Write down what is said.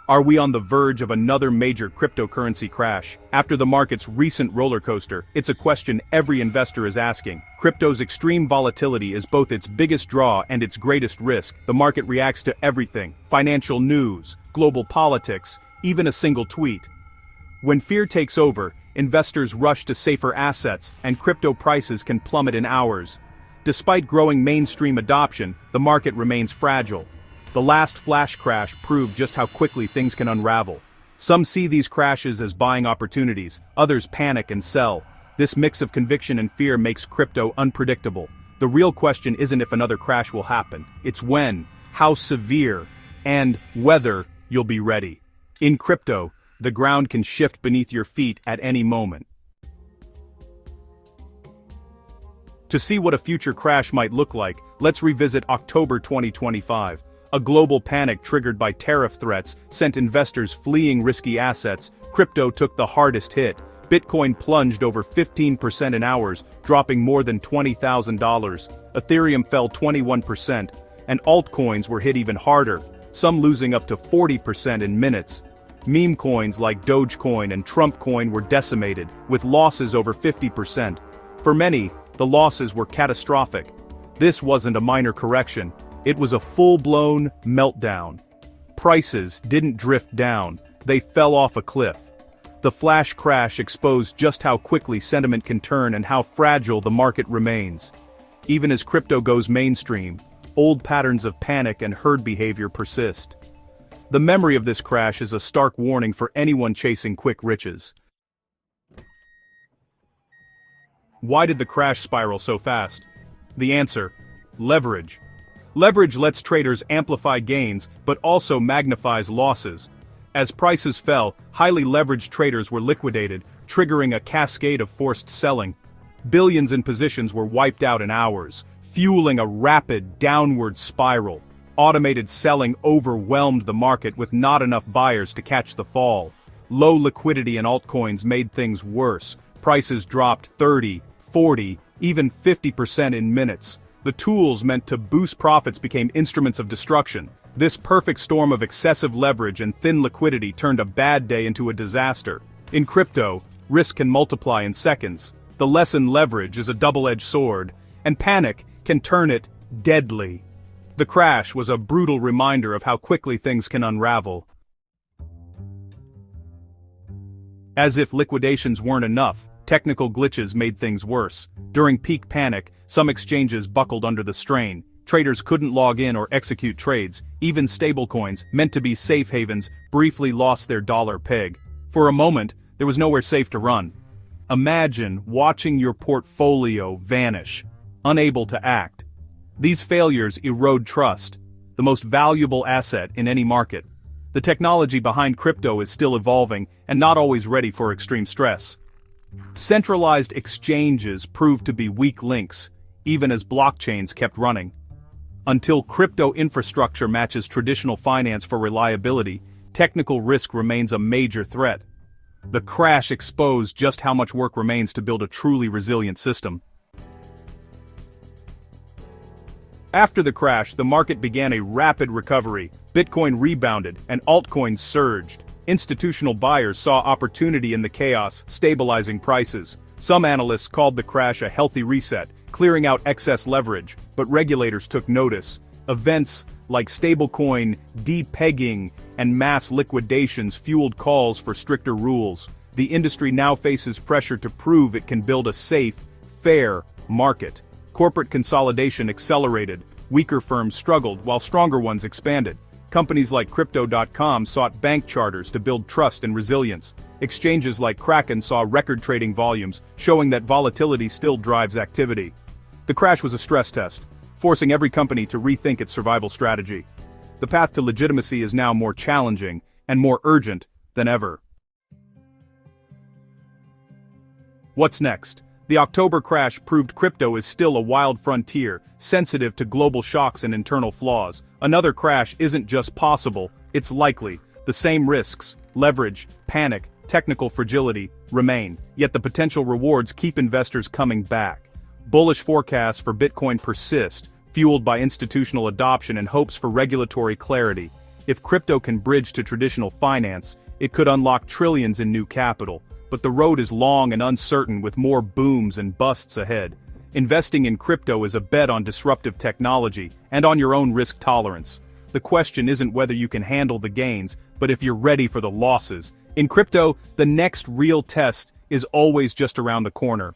Are we on the verge of another major cryptocurrency crash? After the market's recent roller coaster, it's a question every investor is asking. Crypto's extreme volatility is both its biggest draw and its greatest risk. The market reacts to everything: financial news, global politics, even a single tweet. When fear takes over, investors rush to safer assets, and crypto prices can plummet in hours. Despite growing mainstream adoption, the market remains fragile. The last flash crash proved just how quickly things can unravel. Some see these crashes as buying opportunities, others panic and sell. This mix of conviction and fear makes crypto unpredictable. The real question isn't if another crash will happen, it's when, how severe, and whether you'll be ready. In crypto, the ground can shift beneath your feet at any moment. To see what a future crash might look like, let's revisit October 2025. A global panic triggered by tariff threats sent investors fleeing risky assets. Crypto took the hardest hit. Bitcoin plunged over 15% in hours, dropping more than $20,000. Ethereum fell 21%, and altcoins were hit even harder, some losing up to 40% in minutes. Meme coins like Dogecoin and Trump coin were decimated, with losses over 50%. For many, the losses were catastrophic. This wasn't a minor correction. It was a full-blown meltdown. Prices didn't drift down, they fell off a cliff. The flash crash exposed just how quickly sentiment can turn and how fragile the market remains. Even as crypto goes mainstream, old patterns of panic and herd behavior persist. The memory of this crash is a stark warning for anyone chasing quick riches. Why did the crash spiral so fast? The answer: leverage. Leverage lets traders amplify gains, but also magnifies losses. As prices fell, highly leveraged traders were liquidated, triggering a cascade of forced selling. Billions in positions were wiped out in hours, fueling a rapid downward spiral. Automated selling overwhelmed the market with not enough buyers to catch the fall. Low liquidity in altcoins made things worse. Prices dropped 30, 40, even 50% in minutes. The tools meant to boost profits became instruments of destruction. This perfect storm of excessive leverage and thin liquidity turned a bad day into a disaster. In crypto, risk can multiply in seconds. The lesson: leverage is a double-edged sword, and panic can turn it deadly. The crash was a brutal reminder of how quickly things can unravel. As if liquidations weren't enough, technical glitches made things worse. During peak panic, some exchanges buckled under the strain. Traders couldn't log in or execute trades. Even stablecoins, meant to be safe havens, briefly lost their dollar peg. For a moment, there was nowhere safe to run. Imagine watching your portfolio vanish, unable to act. These failures erode trust, the most valuable asset in any market. The technology behind crypto is still evolving and not always ready for extreme stress. Centralized exchanges proved to be weak links, even as blockchains kept running. Until crypto infrastructure matches traditional finance for reliability, technical risk remains a major threat. The crash exposed just how much work remains to build a truly resilient system. After the crash, the market began a rapid recovery. Bitcoin rebounded, and altcoins surged. Institutional buyers saw opportunity in the chaos, stabilizing prices. Some analysts called the crash a healthy reset, clearing out excess leverage, but regulators took notice. Events like stablecoin depegging and mass liquidations fueled calls for stricter rules. The industry now faces pressure to prove it can build a safe, fair market. Corporate consolidation accelerated. Weaker firms struggled while stronger ones expanded. Companies like Crypto.com sought bank charters to build trust and resilience. Exchanges like Kraken saw record trading volumes, showing that volatility still drives activity. The crash was a stress test, forcing every company to rethink its survival strategy. The path to legitimacy is now more challenging and more urgent than ever. What's next? The October crash proved crypto is still a wild frontier, sensitive to global shocks and internal flaws. Another crash isn't just possible, it's likely. The same risks, leverage, panic, technical fragility, remain, yet the potential rewards keep investors coming back. Bullish forecasts for Bitcoin persist, fueled by institutional adoption and hopes for regulatory clarity. If crypto can bridge to traditional finance, it could unlock trillions in new capital, but the road is long and uncertain with more booms and busts ahead. Investing in crypto is a bet on disruptive technology and on your own risk tolerance. The question isn't whether you can handle the gains, but if you're ready for the losses. In crypto, the next real test is always just around the corner.